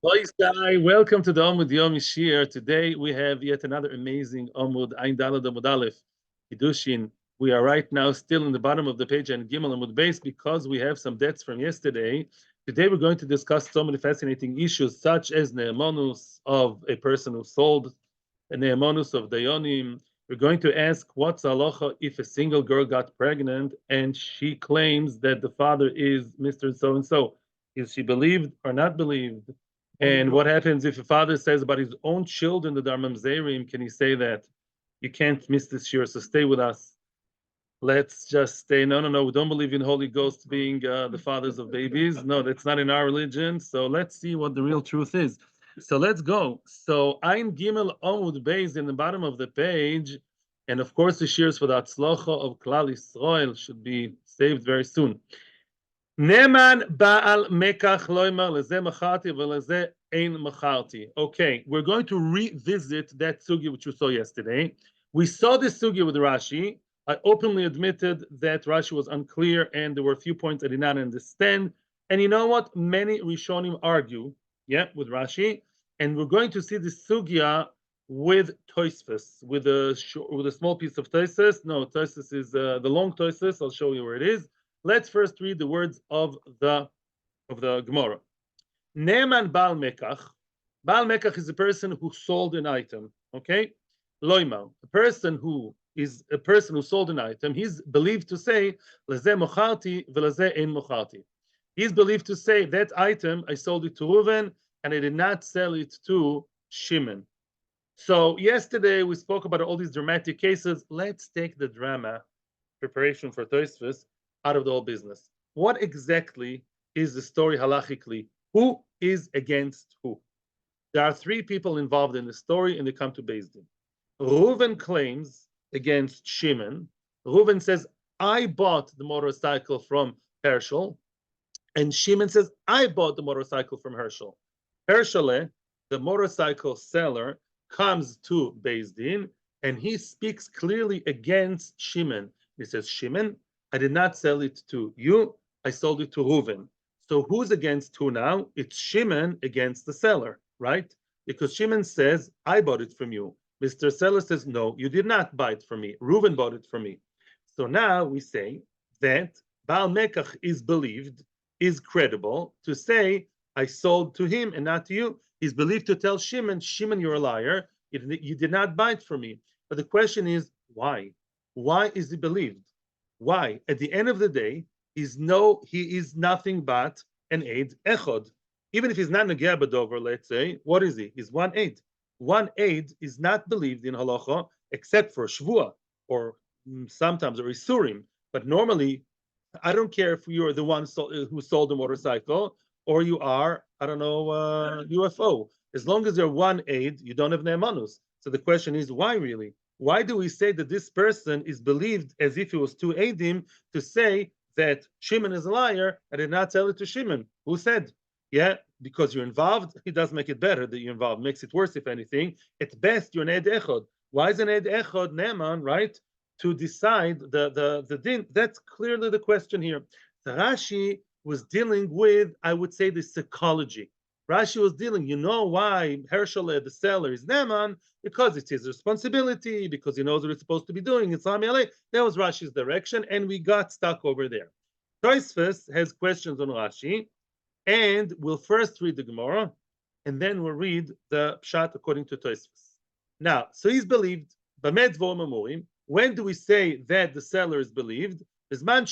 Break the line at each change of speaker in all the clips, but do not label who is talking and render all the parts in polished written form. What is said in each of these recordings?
Hi, Guy. Welcome to the Amud Yomi Shiur. Today we have yet another amazing Amud, Ein Dalad Amud Aleph, Kiddushin. We are right now still in the bottom of the page and Gimel Amud Base because we have some debts from yesterday. Today we're going to discuss so many fascinating issues, such as Ne'emonus of a person who sold, a Ne'emonus of Dayonim. We're going to ask what's halacha if a single girl got pregnant and she claims that the father is Mr. So and so. Is she believed or not believed? And what happens if a father says about his own children, the Dharmam Zerim, can he say that you can't miss this year, so stay with us? Let's just stay. No, no, no. We don't believe in Holy Ghost being the fathers of babies. No, that's not in our religion. So let's see what the real truth is. So let's go. So Ein Gimel Amud Beis in the bottom of the page. And of course, the shears for the Atzlocha of Klal Yisrael should be saved very soon. Neman Baal Mekach Loimar Leze Macharti Veleze Ein Macharti. Okay, we're going to revisit that sugi which we saw yesterday. We saw this sugi with Rashi. I openly admitted that Rashi was unclear and there were a few points I did not understand. And you know what? Many Rishonim argue, with Rashi. And we're going to see this sugya with Toisfus, with a small piece of Toisfus. No, Toisfus is the long Toisfus. I'll show you where it is. Let's first read the words of the Gemara. Ne'eman Baal Mekach. Baal Mekach is a person who sold an item. Okay, Loimar, a person who sold an item. He's believed to say Leze mocharti veleze ein mocharti. He's believed to say that item I sold it to Reuven and I did not sell it to Shimon. So yesterday we spoke about all these dramatic cases. Let's take the drama preparation for Tosfos out of the whole business. What exactly is the story halachically? Who is against who? There are three people involved in the story, and they come to Beis Din. Reuven claims against Shimon. Reuven says, I bought the motorcycle from Herschel. And Shimon says, I bought the motorcycle from Herschel. Herschel, the motorcycle seller, comes to Beis Din, and he speaks clearly against Shimon. He says, Shimon, I did not sell it to you. I sold it to Reuven. So who's against who now? It's Shimon against the seller, right? Because Shimon says, I bought it from you. Mr. Seller says, no, you did not buy it from me. Reuven bought it from me. So now we say that Baal Mekach is believed, is credible to say, I sold to him and not to you. He's believed to tell Shimon, Shimon, you're a liar. You did not buy it from me. But the question is, why? Why is he believed? Why? At the end of the day, he is nothing but an aid echod. Even if he's not Nagea Badover, let's say, what is he? He's one aid. One aid is not believed in halacha except for Shvua or sometimes or Isurim. But normally, I don't care if you're the one who sold the motorcycle or you are, I don't know, UFO. As long as you're one aid, you don't have ne'emanus. So the question is, why really? Why do we say that this person is believed as if he was two aidim to say that Shimon is a liar? I did not tell it to Shimon. Who said? Yeah, because you're involved, it does make it better that you're involved. Makes it worse, if anything. At best, you're an Ed Echod. Why is an Ed Echod Ne'eman, right? To decide the din. That's clearly the question here. The Rashi was dealing with, I would say, the psychology. Rashi was dealing, you know why Herschel, the seller, is Ne'eman? Because it's his responsibility, because he knows what he's supposed to be doing. It's That was Rashi's direction, and we got stuck over there. Tosfos has questions on Rashi, and we'll first read the Gemara, and then we'll read the Pshat according to Tosfos. Now, so he's believed. When do we say that the seller is believed? As long as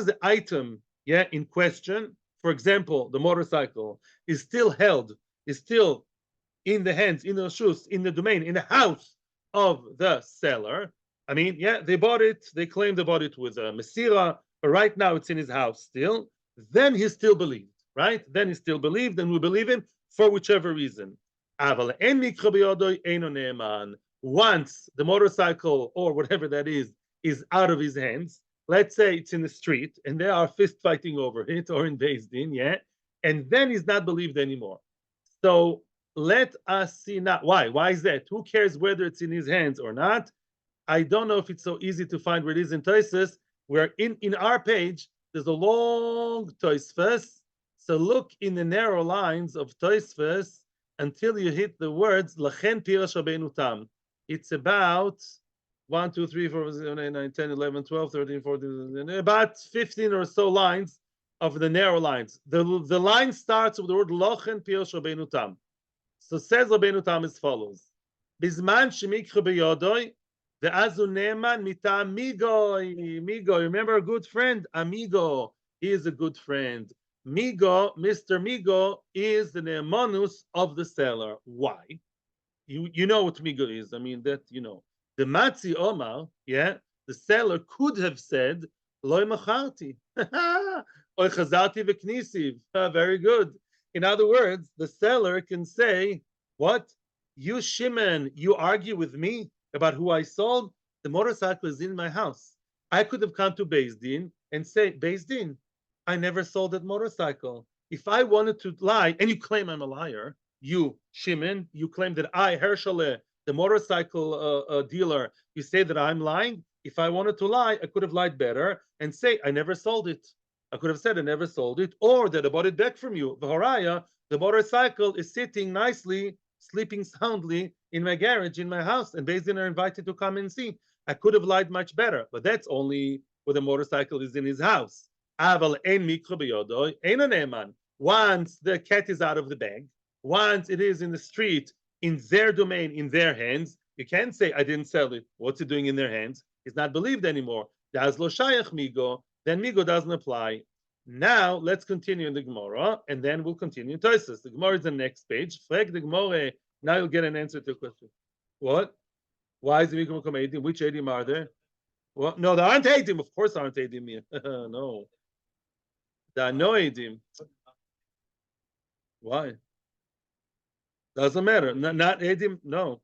the item, in question, for example, the motorcycle, is still held, is still in the hands, in the shus, in the domain, in the house of the seller. I mean, they bought it, they claim they bought it with a Mesira, but right now it's in his house still. Then he's still believed, right? Then he's still believed, and we believe him for whichever reason. Once the motorcycle or whatever that is out of his hands, let's say it's in the street and they are fist fighting over it or in Beis Din, and then he's not believed anymore. So let us see now. Why? Why is that? Who cares whether it's in his hands or not? I don't know if it's so easy to find where it is in Tosfos. Where in our page, there's a long Tosfos So look in the narrow lines of Tosfos until you hit the words Lachen Pirash Rabbeinu Tam. It's about 1, 2, 3, 4, 5, 6, 7, 8, 9, 10, 11, 12, 13, 14, about 15 or so lines of the narrow lines. The line starts with the word Lachen Pirash Rabbeinu Tam. So says Rabbeinu Tam as follows: Bizman shemikcha beyodoi ve'azu ne'eman mita amigo. Remember a good friend, amigo. He is a good friend. Migo, Mr. Migo, is the ne'emanus of the seller. Why? You know what Migo is. I mean that you know. The Matzi Omar, yeah, the seller could have said loy macharti, oy chazarti v'knisiv. Very good. In other words, the seller can say, what? You, Shimon, you argue with me about who I sold? The motorcycle is in my house. I could have come to Beis Din and say, Beis Din, I never sold that motorcycle. If I wanted to lie, and you claim I'm a liar, you, Shimon, you claim that I, Hershele, the motorcycle dealer, you say that I'm lying? If I wanted to lie, I could have lied better and say, I never sold it. I could have said I never sold it, or that I bought it back from you. The Horaya, the motorcycle is sitting nicely, sleeping soundly in my garage, in my house, and Beis Din are invited to come and see. I could have lied much better, but that's only when the motorcycle is in his house. Once the cat is out of the bag, once it is in the street, in their domain, in their hands, you can't say, I didn't sell it. What's it doing in their hands? It's not believed anymore. Then Migo doesn't apply. Now, let's continue in the Gemara, and then we'll continue in Tosfos. The Gemara is the next page. Frag the Gemara, now you'll get an answer to the question. What? Why is the Migo become Eidim? Which Eidim are there? Well, no, there aren't Eidim. Of course there aren't Eidim here. No. There are no Eidim. Why? Doesn't matter. Not Eidim, no.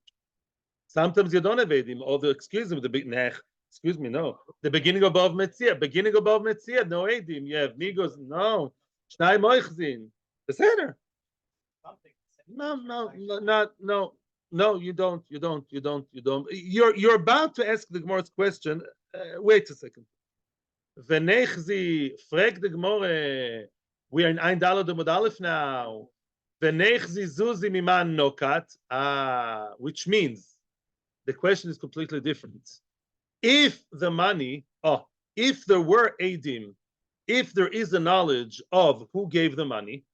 Sometimes you don't have Eidim. Although, excuse me, excuse me, no. The beginning above Metzia, no Eidim. You have Migos, no. Shnai Moichzin. The center. No, you don't. You're about to ask the Gemara's question. Wait a second. V'nechzi, frag the Gemara. We are in Ein Daled Amud Aleph now. V'nechzi zuzi miman nokat. Which means the question is completely different. If the money, if there were Eidim, if there is a knowledge of who gave the money,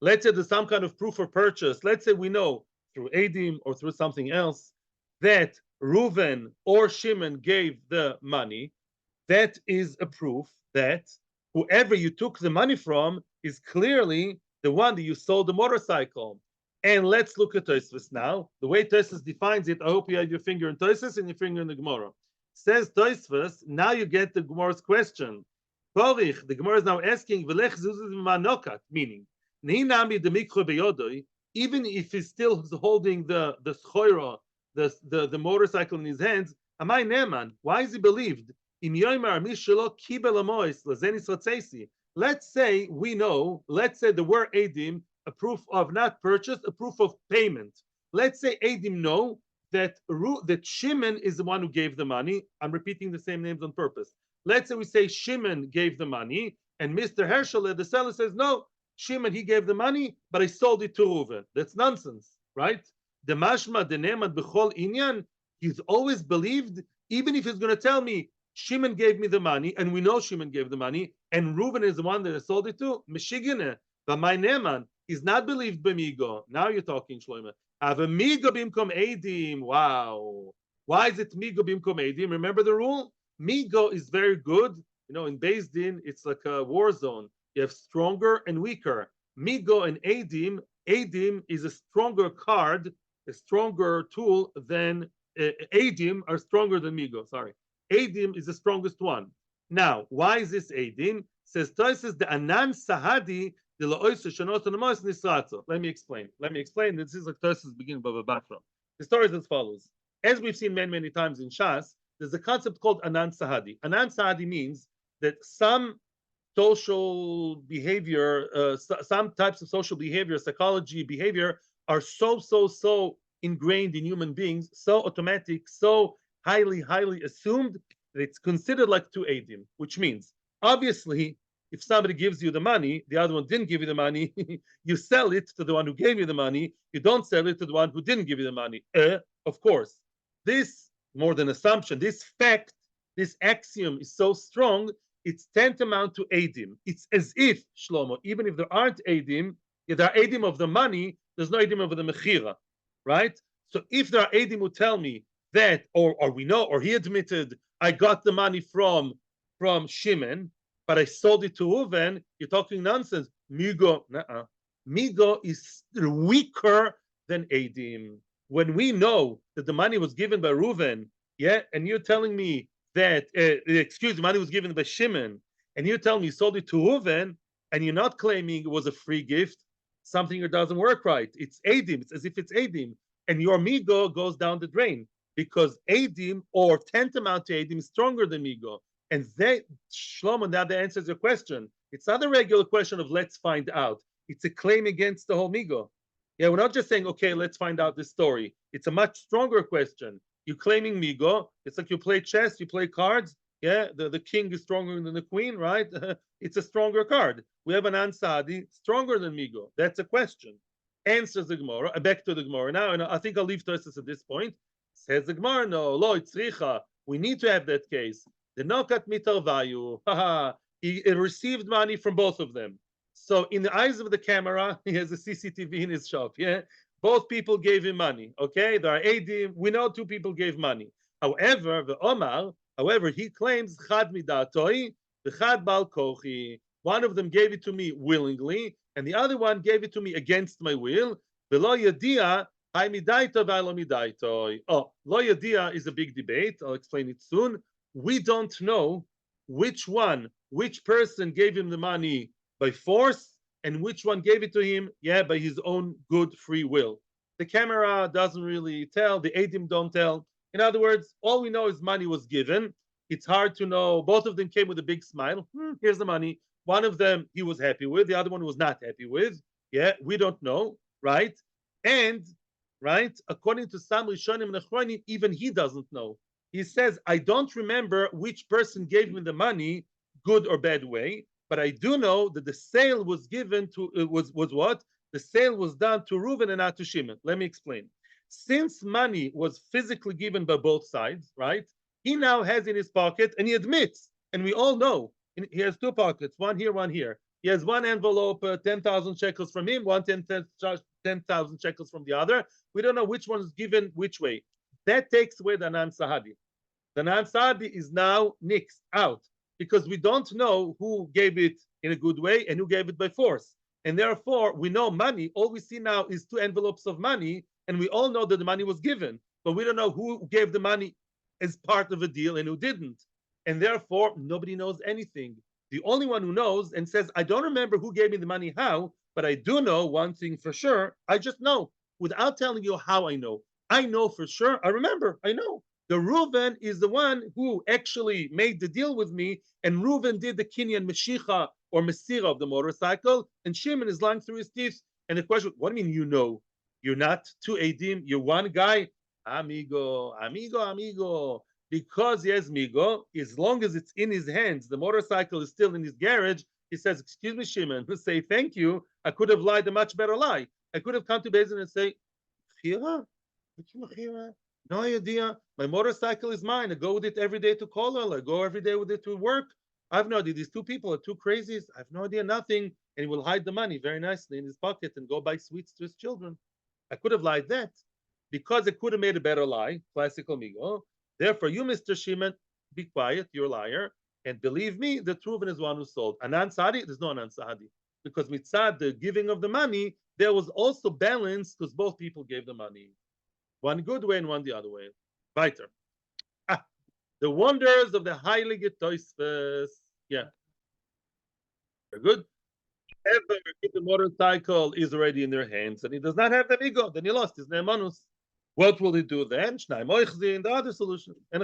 let's say there's some kind of proof of purchase. Let's say we know through Eidim or through something else that Reuven or Shimon gave the money. That is a proof that whoever you took the money from is clearly the one that you sold the motorcycle. And let's look at Tosfos now. The way Tosfos defines it, I hope you have your finger in Tosfos and your finger in the Gemara. Says Tosfos, now you get the Gemara's question. The Gemara is now asking, meaning, even if he's still holding the schoira, the motorcycle in his hands, amai neman, why is he believed? Let's say we know, let's say there were Eidim, a proof of not purchase, a proof of payment. Let's say Eidim know that Shimon is the one who gave the money. I'm repeating the same names on purpose. Let's say we say Shimon gave the money, and Mr. Hershele, the seller, says, no, Shimon, he gave the money, but I sold it to Reuven. That's nonsense, right? The mashma, the nemad b'chol inyan, he's always believed, even if he's going to tell me, Shimon gave me the money, and we know Shimon gave the money, and Reuven is the one that I sold it to, Meshigene, but my neman is not believed b'migo. Now you're talking, Shlomo. Have a migo bimkom eidim. Wow. Why is it migo bimkom eidim? Remember the rule? Migo is very good. You know, in Beis Din, it's like a war zone. You have stronger and weaker. Migo and eidim. Eidim is a stronger card, a stronger tool than eidim are stronger than migo. Sorry. Eidim is the strongest one. Now, why is this Eidim? Says Tosfos the Anan Sahadi de La'oisa Shanot Anamos Nisratzo. Let me explain. This is like Tosfos beginning of a background. The story is as follows. As we've seen many times in Shas, there's a concept called Anan Sahadi. Anan Sahadi means that some social behavior, some types of social behavior, psychology, behavior are so ingrained in human beings, so automatic, so highly assumed that it's considered like two Eidim, which means, obviously, if somebody gives you the money, the other one didn't give you the money, you sell it to the one who gave you the money. You don't sell it to the one who didn't give you the money. Of course. This, more than assumption, this fact, this axiom is so strong, it's tantamount to Adim. It's as if, Shlomo, even if there aren't Adim, if there are Adim of the money, there's no Adim of the Mechira, right? So if there are Adim who tell me that, or we know, or he admitted, I got the money from Shimon, but I sold it to Reuven, you're talking nonsense. Migo, Migo is weaker than Adim. When we know that the money was given by Reuven, yeah, and you're telling me that, excuse me, money was given by Shimon, and you tell me you sold it to Reuven, and you're not claiming it was a free gift, something that doesn't work right. It's Adim. It's as if it's Adim. And your Migo goes down the drain because Adim or tantamount to Adim is stronger than Migo. And they, Shlomo, now that answers your question. It's not a regular question of let's find out. It's a claim against the whole Migo. Yeah, we're not just saying, okay, let's find out this story. It's a much stronger question. You're claiming Migo. It's like you play chess, you play cards. Yeah, the king is stronger than the queen, right? It's a stronger card. We have an Ansadi stronger than Migo. That's a question. Answers the Gemara. Back to the Gemara now, and I think I'll leave Tosis at this point. Says the Gemara, no, lo itzricha. We need to have that case. The nokat mitarvayu. He received money from both of them. So in the eyes of the camera, he has a CCTV in his shop. Yeah, both people gave him money. Okay, there are Adim. We know two people gave money. However, the Omar, however, he claims chad midatoi, the chad bal kochi. One of them gave it to me willingly, and the other one gave it to me against my will. V'lo yadia hay midaito v'lo midaito. Oh, lo yadia is a big debate. I'll explain it soon. We don't know which person gave him the money by force, and which one gave it to him, yeah, by his own good free will. The camera doesn't really tell, the Adim don't tell. In other words, all we know is money was given. It's hard to know. Both of them came with a big smile. Here's the money. One of them he was happy with, the other one was not happy with. Yeah, we don't know, right? And, right, according to some Rishonim and Achronim, even he doesn't know. He says, I don't remember which person gave me the money, good or bad way, but I do know that the sale was given to, was what? The sale was done to Reuven and not to Shimon. Let me explain. Since money was physically given by both sides, right? He now has in his pocket, and he admits, and we all know, he has two pockets, one here, one here. He has one envelope, 10,000 shekels from him, 10,000 shekels from the other. We don't know which one is given which way. That takes away the Nan Sahadi. The Nan Sahadi is now nixed out, because we don't know who gave it in a good way and who gave it by force. And therefore, we know money. All we see now is two envelopes of money, and we all know that the money was given, but we don't know who gave the money as part of a deal and who didn't. And therefore, nobody knows anything. The only one who knows and says, I don't remember who gave me the money how, but I do know one thing for sure. I just know, without telling you how I know. I know for sure. I remember. I know. The Reuven is the one who actually made the deal with me, and Reuven did the Kinyan Meshicha or Mesira of the motorcycle, and Shimon is lying through his teeth. And the question, what do you mean you know? You're not two Adim, you're one guy? Amigo. Because he has Migo, as long as it's in his hands, the motorcycle is still in his garage, he says, excuse me, Shimon, say thank you. I could have lied a much better lie. I could have come to Beis Din and say, no idea. My motorcycle is mine. I go with it every day to Kollel. I go every day with it to work. I have no idea. These two people are two crazies. I have no idea, nothing. And he will hide the money very nicely in his pocket and go buy sweets to his children. I could have lied that because I could have made a better lie. Classical Migo. Therefore, you, Mr. Shimon, be quiet. You're a liar. And believe me, the Reuven is one who sold. Anan Sadi, there's no Anan Sadi. Because mitzad, the giving of the money, there was also balance because both people gave the money. One good way and one the other way. Weiter. The wonders of the Heilige Tosfos. Yeah. Very good. If the motorcycle is already in their hands and he does not have the ego, then he lost his ne'emanus. What will he do then? The other solution. And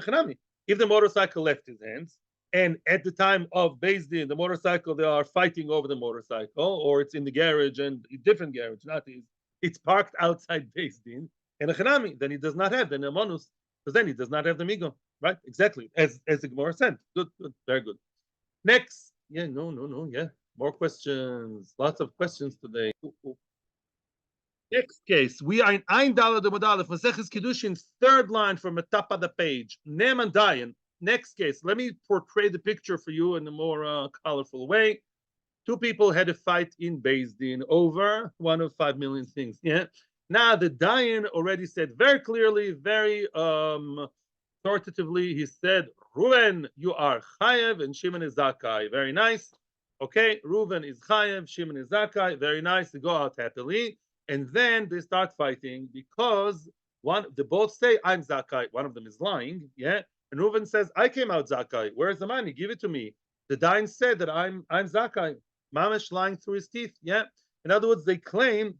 if the motorcycle left his hands, and at the time of Beis Din, the motorcycle, they are fighting over the motorcycle, or it's in the garage and a different garage, not his. It's parked outside Beis Din. And then he does not have the ne'emanus, because then he does not have the migo, right? Exactly, as the Gemara said. Good, very good. Next Yeah, no. Yeah, more questions. Lots of questions today. Next case, we are in Ein Dalad Modalef, Maseches Kiddushin, third line from the top of the page. Neman Dayan. Next case, let me portray the picture for you in a more colorful way. Two people had a fight in Beis Din over one of 5 million things. Yeah. Now the Dayan already said very clearly, very authoritatively, he said, Reuven, you are Chayev and Shimon is Zakai. Very nice. Okay, Reuven is Chayev, Shimon is Zakai. Very nice. They go out happily. And then they start fighting because they both say, I'm Zakai. One of them is lying. Yeah. And Reuven says, I came out Zakai. Where's the money? Give it to me. The Dayan said that I'm Zakai. Mamish lying through his teeth. Yeah. In other words, they claim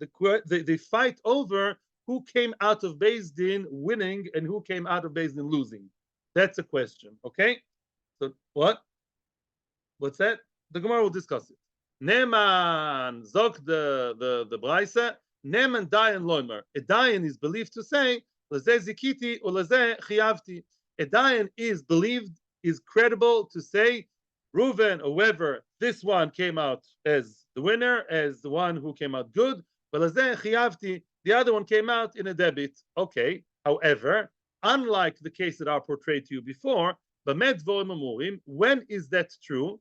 they fight over who came out of Beis Din winning and who came out of Beis Din losing. That's a question. Okay. So what? What's that? The Gemara will discuss it. Neman zok the Braisa. Neman Dayan loimer. A Dayan is believed to say Lezeh zikiti or Lezeh chiyavti. A Dayan is believed, is credible to say Reuven or whoever, this one came out as the winner, as the one who came out good. But Lezeh chiyavti, the other one came out in a debit. Okay. However, unlike the case that I portrayed to you before, when is that true?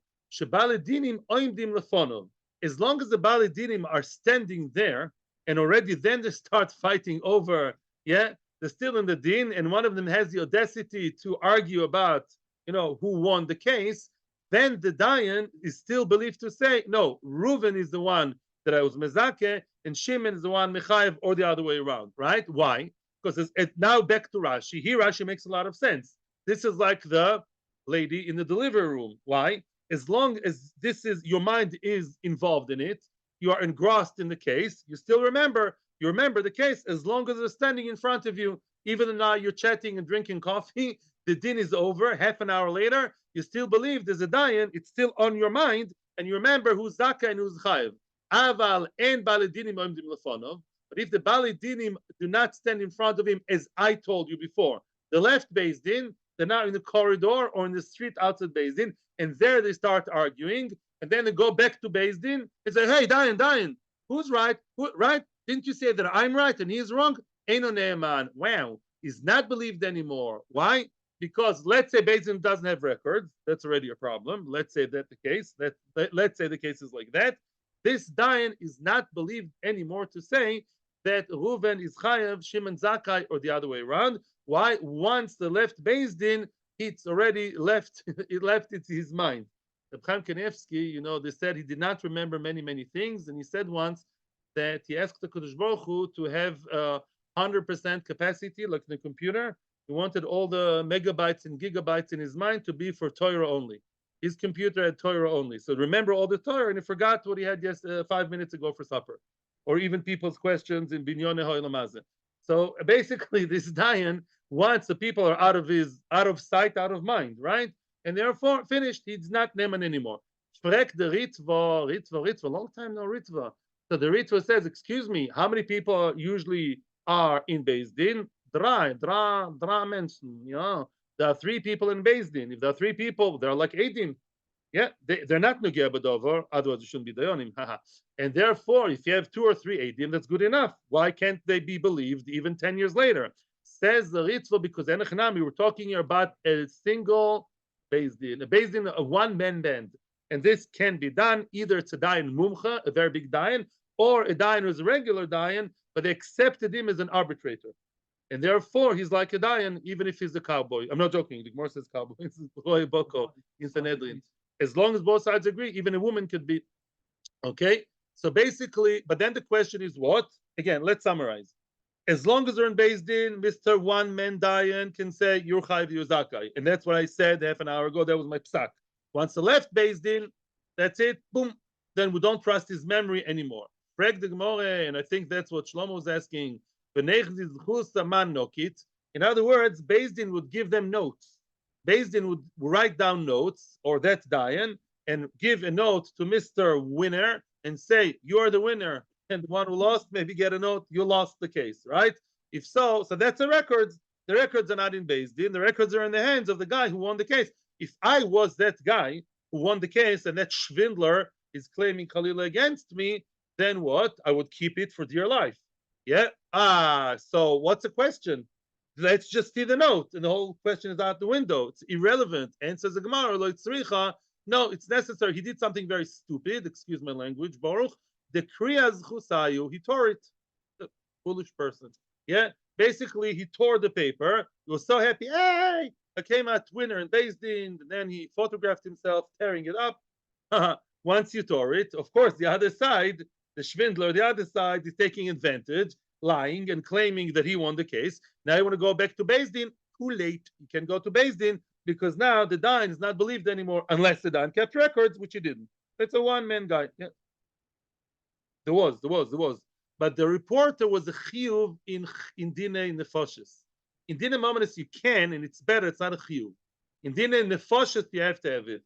As long as the Balidinim are standing there and already then they start fighting over, yeah, they're still in the din, and one of them has the audacity to argue about, who won the case, then the Dayan is still believed to say, no, Reuven is the one that I was mezake, and Shimon is the one mechayev, or the other way around, right? Why? Because it's now back to Rashi. Here, Rashi makes a lot of sense. This is like the lady in the delivery room. Why? As long as your mind is involved in it, you are engrossed in the case, you remember the case as long as they're standing in front of you, even though now you're chatting and drinking coffee, the din is over, half an hour later, you still believe there's a dayan, it's still on your mind, and you remember who's zaka and who's chayiv. Aval en balidinim omdim lefonov. But if the balidinim do not stand in front of him, as I told you before, the left Beis Din, they're now in the corridor or in the street outside Beis Din, and there they start arguing, and then they go back to Beis Din and say, hey, Dayan, who's right? Right? Didn't you say that I'm right and he's wrong? Eino ne'eman. Wow. He's not believed anymore. Why? Because let's say Beis Din doesn't have records. That's already a problem. Let's say that's the case. Let's say the case is like that. This Dayan is not believed anymore to say that Reuven is Chayev, Shimon Zakai, or the other way around. Why? Once the left Beis Din, it's already left, it left it his mind. Reb Chaim Kanievsky, they said he did not remember many things, and he said once that he asked the Kodesh Baruch Hu to have 100% capacity, like the computer. He wanted all the megabytes and gigabytes in his mind to be for Torah only. His computer had Torah only. So remember all the Torah, and he forgot what he had just 5 minutes ago for supper. Or even people's questions in Binyon Ho'olamazeh. So basically, this Dayan, once the people are out of sight, out of mind, right? And therefore finished. He's not Neman anymore. Sprek the Ritva, long time no Ritva. So the Ritva says, excuse me, how many people usually are in Beis Din? Dra mensen. There are 3 people in Beis Din. If there are 3 people, there are like 18. Yeah, they're not Nugeh B'Dover, otherwise it shouldn't be Dayanim. And therefore, if you have 2 or 3 Eidim, that's good enough. Why can't they be believed even 10 years later? Says the Ritva, because Enechanami, we're talking here about a single Beis Din, a Beis Din, a one-man band. And this can be done, either it's a Dayan Mumcha, a very big Dayan, or a Dayan who's a regular Dayan, but they accepted him as an arbitrator. And therefore, he's like a Dayan, even if he's a cowboy. I'm not joking. The Gemara says cowboy. It's Roy Boko in Sanhedrin. As long as both sides agree, even a woman could be. Okay? So basically, but then the question is what? Again, let's summarize. As long as they're in Beis Din, Mr. One-Man Dayan can say, you're Chayiv, you're Zakai. And that's what I said half an hour ago. That was my psak. Once the left Beis Din, that's it. Boom. Then we don't trust his memory anymore. Frag the Gemara, and I think that's what Shlomo was asking. In other words, Beis Din would give them notes. Beis Din would write down notes, or that Dayan, and give a note to Mr. Winner and say, you're the winner. And the one who lost, maybe get a note, you lost the case, right? If so that's the records. The records are not in Beis Din. The records are in the hands of the guy who won the case. If I was that guy, who won the case, and that Schwindler is claiming Kalila against me, then what? I would keep it for dear life. Yeah. So what's the question? Let's just see the note, and the whole question is out the window. It's irrelevant. Answers the Gemara, lo tzricha. No, it's necessary. He did something very stupid. Excuse my language, Baruch. The kriyaz chusayu. He tore it. The foolish person. Yeah. Basically, he tore the paper. He was so happy. Hey, I came out winner in Beis Din. And then he photographed himself tearing it up. Once you tore it, of course, the other side, the Schwindler, the other side is taking advantage, lying and claiming that he won the case. Now you want to go back to Beis Din. Too late. You can go to Beis Din because now the Dayan is not believed anymore unless the Dayan kept records, which he didn't. It's a one-man guy. Yeah. There was. But the reporter was a chiyuv in dinei nefoshes. In dinei momentus you can, and it's better. It's not a chiyuv. In dinei nefoshes you have to have it.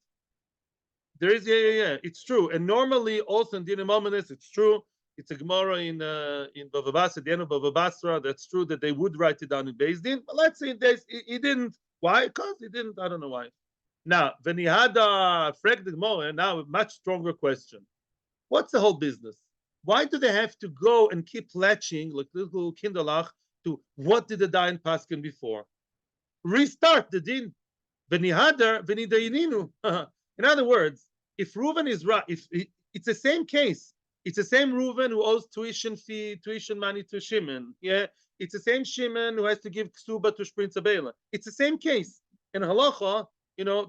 There is, yeah. It's true. And normally also in dinei momentus it's true. It's a Gemara in Bava Basra, the end of Bava Basra. That's true that they would write it down in Beis Din. But let's say he didn't. Why? Because he didn't. I don't know why. Now, when he had frag the Gemara, now a much stronger question. What's the whole business? Why do they have to go and keep latching like little kinderlach to what did the Dayan paskin before? Restart the din. In other words, if Reuven is right, if it's the same case, it's the same Reuven who owes tuition money to Shimon. Yeah, it's the same Shimon who has to give ksuba to Shprinza Bela. It's the same case, and halacha,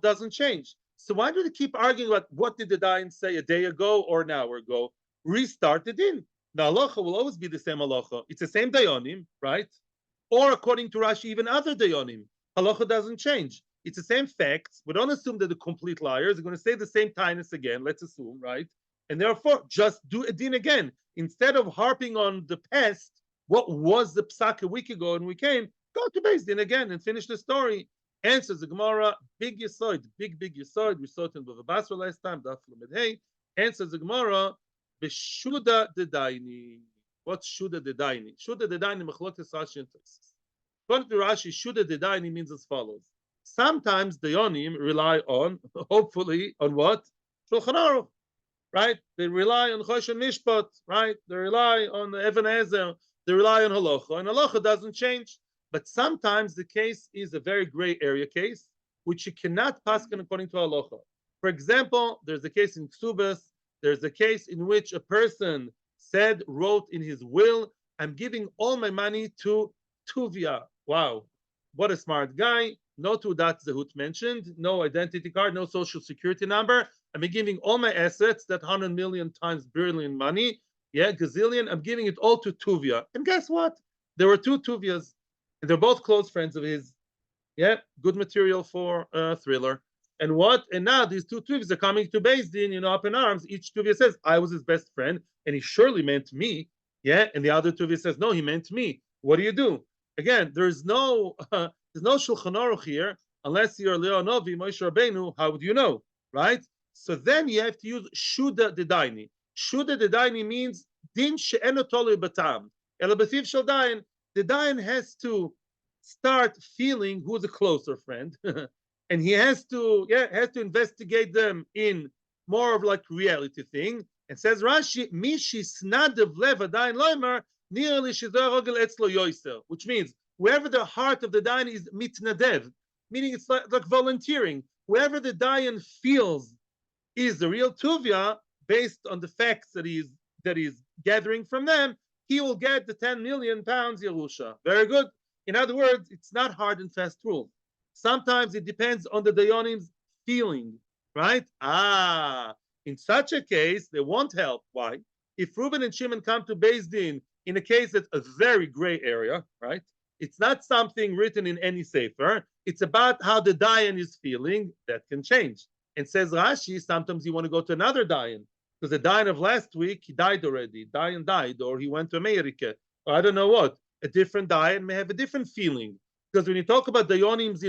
doesn't change. So why do they keep arguing about what did the Dayan say a day ago or an hour ago? Restart the din. The halacha will always be the same halacha. It's the same dayanim, right? Or according to Rashi, even other dayanim. Halacha doesn't change. It's the same facts. We don't assume that the complete liars are going to say the same tinus again. Let's assume, right? And therefore, just do a din again. Instead of harping on the past, what was the psak a week ago and we came, go to Beis Din again and finish the story. Answers the Gemara, big yesod, big yesod. We saw it in Bava Basra last time, Daf Lamed Hey. Answers the Gemara, Beshuda de Daini. What's Shuda de Daini? Shuda de Daini, Mechlokes Rashi and Tosfos. According to Rashi, Shuda de Daini means as follows. Sometimes the Yonim rely on, hopefully, on what? Shulchan Aruch. Right? They rely on Choshen Mishpat, right? They rely on Even Ezer, they rely on Halacha, and Halacha doesn't change. But sometimes the case is a very gray area case, which you cannot paskin according to Halacha. For example, there's a case in Ksubas, there's a case in which a person wrote in his will, I'm giving all my money to Tuvia. Wow, what a smart guy. No Tudat Zehut mentioned, no identity card, no social security number. I'm giving all my assets, that 100 million times billion money, gazillion, I'm giving it all to Tuvia. And guess what? There were two Tuvias, and they're both close friends of his. Yeah, good material for a thriller. And what? And now these two Tuvias are coming to Beis Din, up in arms. Each Tuvia says, I was his best friend, and he surely meant me. Yeah, and the other Tuvia says, no, he meant me. What do? Again, there's no Shulchan Aruch here, unless you're Leo Novi, Moshe Rabbeinu, how would you know, right? So then you have to use Shuda Dedaini. Shuda Dedaini means Din she'eno tolui batam. Ela b'fiv shel dayan. The dayan has to start feeling who's a closer friend, and he has to investigate them in more of like reality thing. And says Rashi, Mishi snadev lev adayin loimer nearly shizarogel etzlo yoiser, which means wherever the heart of the dayan is mitnadev, meaning it's like volunteering. Wherever the dayan feels is the real tuvia, based on the facts that he's gathering from them, he will get the 10 million pounds Yerusha. Very good. In other words, it's not hard and fast rule. Sometimes it depends on the Dayanim's feeling, right? In such a case, they won't help. Why? If Reuben and Shimon come to Beis Din in a case that's a very gray area, right? It's not something written in any sefer. It's about how the Dayan is feeling. That can change. And says Rashi, sometimes you want to go to another Dayan. Because the Dayan of last week, he died already. Dayan died, or he went to America, or I don't know what. A different Dayan may have a different feeling. Because when you talk about Dayanims,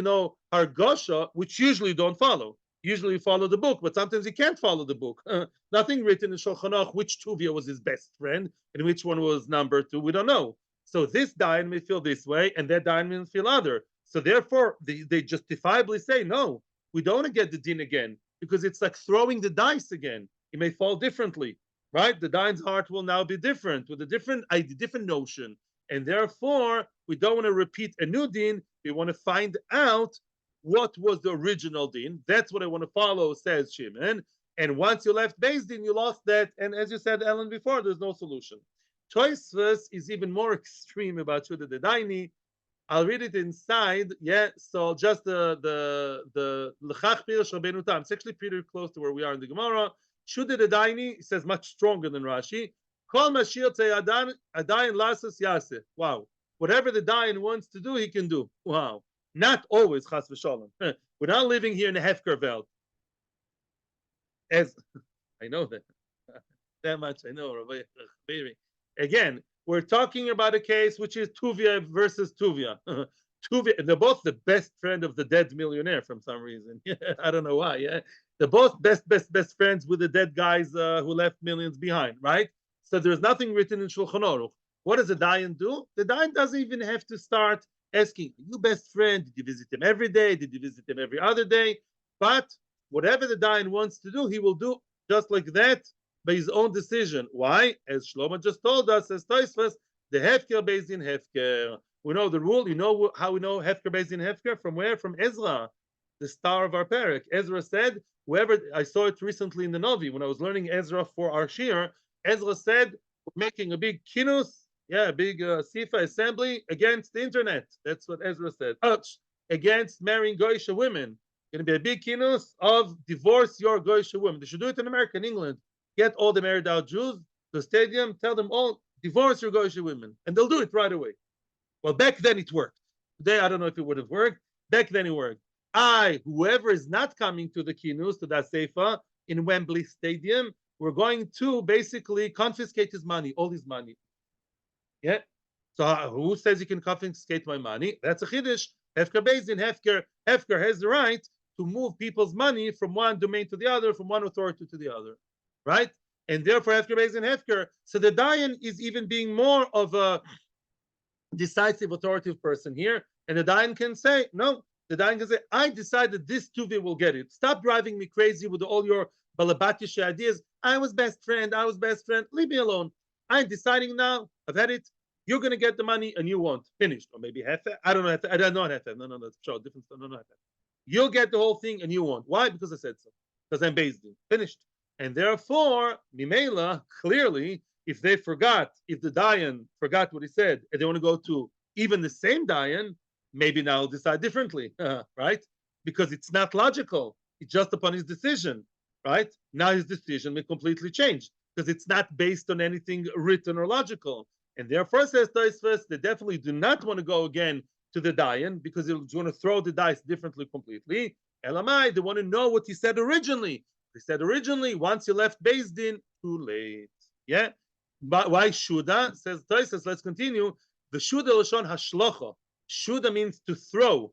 Hargosha, which usually don't follow. Usually you follow the book, but sometimes you can't follow the book. Nothing written in Shulchan Aruch which Tuvia was his best friend and which one was number two. We don't know. So this Dayan may feel this way, and that Dayan may feel other. So therefore, they justifiably say, no, we don't want to get the din again. because it's like throwing the dice again. It may fall differently, right? The Dayan's heart will now be different with a different notion. And therefore, we don't want to repeat a new din. We want to find out what was the original din. That's what I want to follow, says Shimon. And once you left Beis Din, you lost that. And as you said, Ellen, before, there's no solution. Tosfos is even more extreme about Shuda Dedaini. I'll read it inside. Yeah, so just the L'chach Pirush Rabbeinu Tam. It's actually pretty close to where we are in the Gemara. Shuda Dedaini says much stronger than Rashi. Kol Mashiach Adayin Lasas Yaseh. Wow. Whatever the Dayan wants to do, he can do. Wow. Not always Chas v'Shalom. We're not living here in a Hefker Welt. As I know that much I know, Rabbi. Again, we're talking about a case which is Tuvia versus Tuvia. Tuvia, they're both the best friend of the dead millionaire for some reason. I don't know why. Yeah, they're both best friends with the dead guys who left millions behind, right? So there's nothing written in Shulchan Aruch. What does the Dayan do? The Dayan doesn't even have to start asking, "Are you best friend? Did you visit him every day? Did you visit him every other day?" But whatever the Dayan wants to do, he will do just like that by his own decision. Why? As Shlomo just told us, as Tosfos, the Hefker Beis Din Hefker. We know the rule. You know how we know Hefker Beis Din Hefker? From where? From Ezra, the star of our parak. Ezra said, whoever, I saw it recently in the Novi, when I was learning Ezra for our Shiur, Ezra said, we're making a big kinus, a big Sifa assembly against the internet. That's what Ezra said. Against marrying Goyish women. Going to be a big kinus of divorce your Goyish women. They should do it in America, in England. Get all the married out Jews to the stadium, tell them all, divorce your Goyish women. And they'll do it right away. Well, back then it worked. Today, I don't know if it would have worked. Back then it worked. Whoever is not coming to the kinus, to that Seifa, in Wembley Stadium, we're going to basically confiscate his money, all his money. Yeah? So who says you can confiscate my money? That's a Chiddush. Hefker Beis Din, Hefker has the right to move people's money from one domain to the other, from one authority to the other. Right? And therefore, Hefker Beis Din Hefker. So the Dayan is even being more of a decisive, authoritative person here. And the Dayan can say, no, the Dayan can say, I decided this Tuvi will get it. Stop driving me crazy with all your balabatish ideas. I was best friend. Leave me alone. I'm deciding now. I've had it. You're going to get the money and you won't. Finished. Or maybe half. I don't know. I don't know half. No, that's sure. Different stuff. No, half. You'll get the whole thing and you won't. Why? Because I said so. Because I'm based in. Finished. And therefore, Mimela, clearly, if the Dayan forgot what he said, and they want to go to even the same Dayan, maybe now he'll decide differently, right? Because it's not logical. It's just upon his decision, right? Now his decision may completely change because it's not based on anything written or logical. And therefore, says Tosfos, they definitely do not want to go again to the Dayan because they're going to throw the dice differently completely. Elamai, they want to know what he said originally. He said originally, once you left Beis Din, too late. Yeah? But why Shuda? Says Tosfos, let's continue. The Shuda Lashon Hashlocha. Shuda means to throw.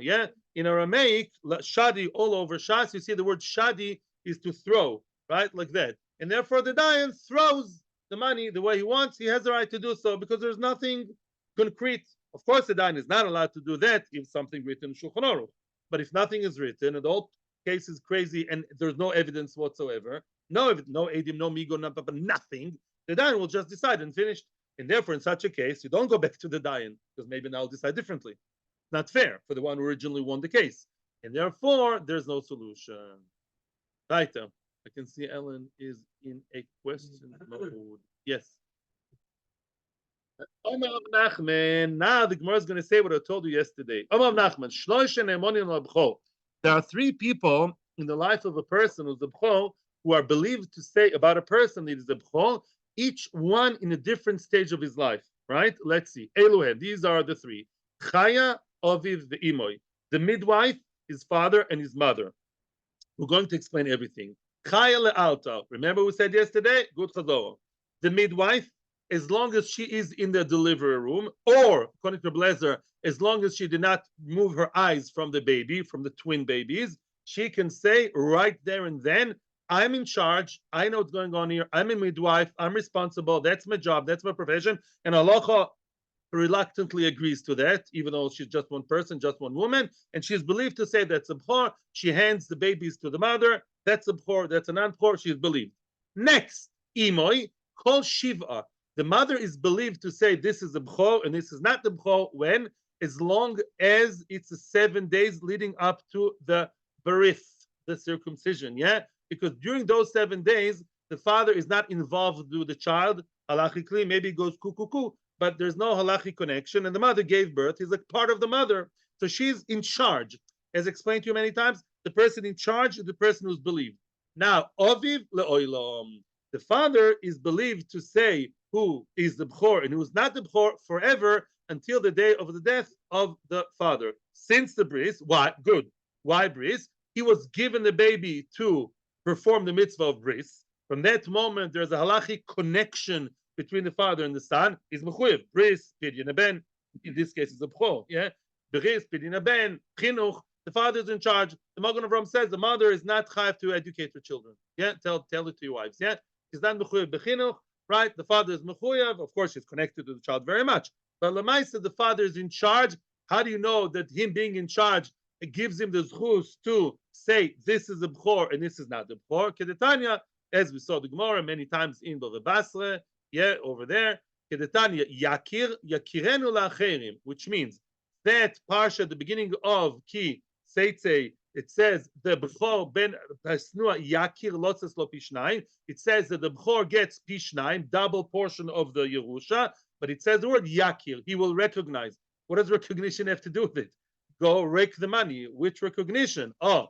Yeah? In Aramaic, Shadi all over Shas, you see the word Shadi is to throw, right? Like that. And therefore the Dayan throws the money the way he wants. He has the right to do so because there's nothing concrete. Of course, the Dayan is not allowed to do that if something written in Shulchan Aruch. But if nothing is written and the whole case is crazy and there's no evidence whatsoever, no edim, no migo, nothing, the Dayan will just decide and finish. And therefore, in such a case, you don't go back to the Dayan because maybe now I'll decide differently. It's not fair for the one who originally won the case. And therefore, there's no solution. Right. I can see Ellen is in a question mode. Yes. Omar Nachman. Now the Gemara is going to say what I told you yesterday. Omar Nachman. There are three people in the life of a person who's a b'chol who are believed to say about a person that is a b'chol, each one in a different stage of his life. Right? Let's see. Eluhe. These are the three. Chaya, Aviv, ve'imoy. The midwife, his father, and his mother. We're going to explain everything. Chaya le'alta. Remember we said yesterday? Good chazor. The midwife, as long as she is in the delivery room, or according to Blazer, as long as she did not move her eyes from the baby, from the twin babies, she can say right there and then, I'm in charge. I know what's going on here. I'm a midwife. I'm responsible. That's my job. That's my profession. And halacha reluctantly agrees to that, even though she's just one person, just one woman, and she's believed to say that's a b'chor. She hands the babies to the mother. That's a b'chor. That's a non-b'chor. She's believed. Next, imoy kol shiva. The mother is believed to say this is a b'chor and this is not the b'chor when, as long as it's the 7 days leading up to the berith, the circumcision. Yeah, because during those 7 days, the father is not involved with the child. Halachically, maybe he goes cuckoo, but there's no halachic connection, and the mother gave birth. He's like part of the mother, so she's in charge. As explained to you many times, the person in charge is the person who's believed. Now, oviv leolam, the father is believed to say who is the b'chor and who is not the b'chor forever until the day of the death of the father. Since the bris, why? Good. Why bris? He was given the baby to perform the mitzvah of bris. From that moment, there's a halachic connection between the father and the son. Is mechuyev bris pidyon ben. In this case, it's a b'chor. Yeah, bris pidyon ben chinuch. The father is in charge. The Magen Avraham says the mother is not chayav to educate her children. Yeah, tell it to your wives. Yeah, she's not mechuyev bechinuch. Right, the father is mechuyev. Of course, she's connected to the child very much. But lemaisa, the father is in charge. How do you know that him being in charge, it gives him the zchus to say this is a b'chor and this is not the b'chor? Kedetanya, as we saw the Gemara many times in Bava Basra, yeah, over there. Kedetanya yakirenu la'acherim, which means that parsha at the beginning of Ki Seitze, it says the b'chor ben hasnua yakir lotzes lo pishnayim. It says that the b'chor gets pishnayim, double portion of the Yerusha, but it says the word yakir. He will recognize. What does recognition have to do with it? Go rake the money. Which recognition? Oh,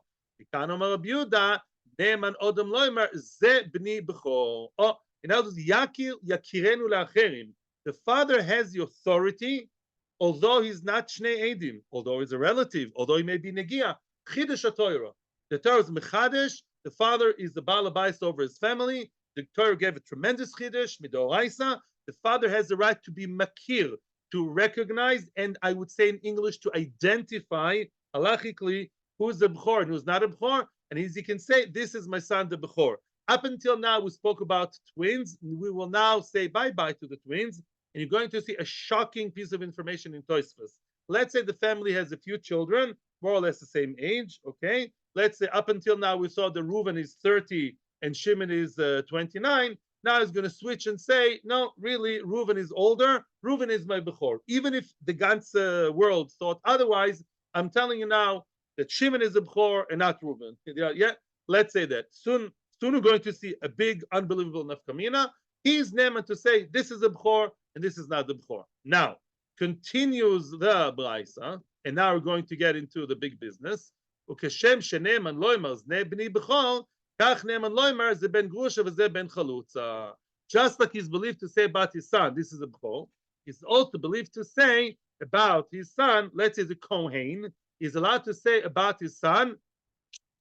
ne'eman odom loimer ze b'ni b'chor. Oh, in other words, yakir yakirenu la'acherim. The father has the authority, although he's not shnei edim, although he's a relative, although he may be negia. Chiddush HaTorah. The Torah is mechadesh. The father is the baal habayis over his family. The Torah gave a tremendous chiddush midoraisa. The father has the right to be makir, to recognize, and I would say in English to identify halachically who's the b'chor and who's not a b'chor. And as he can say, this is my son, the b'chor. Up until now, we spoke about twins. We will now say bye-bye to the twins. And you're going to see a shocking piece of information in Tosfos. Let's say the family has a few children, more or less the same age, okay? Let's say up until now we saw the Reuven is 30 and Shimon is 29. Now he's going to switch and say, no, really, Reuven is older. Reuven is my Bechor. Even if the ganze world thought otherwise, I'm telling you now that Shimon is a Bechor and not Reuven. Yeah, let's say that. Soon we're going to see a big, unbelievable nafkamina. He's neman to say, this is a Bechor and this is not the Bechor. Now, continues the Braisa, and now we're going to get into the big business. Ukeshem sheneman loimer zne b'ni b'chor, kach neman loimer ze ben grusha v'ze ben chalutza. Just like he's believed to say about his son, this is a b'chor, he's also believed to say about his son, let's say the Kohen, he's allowed to say about his son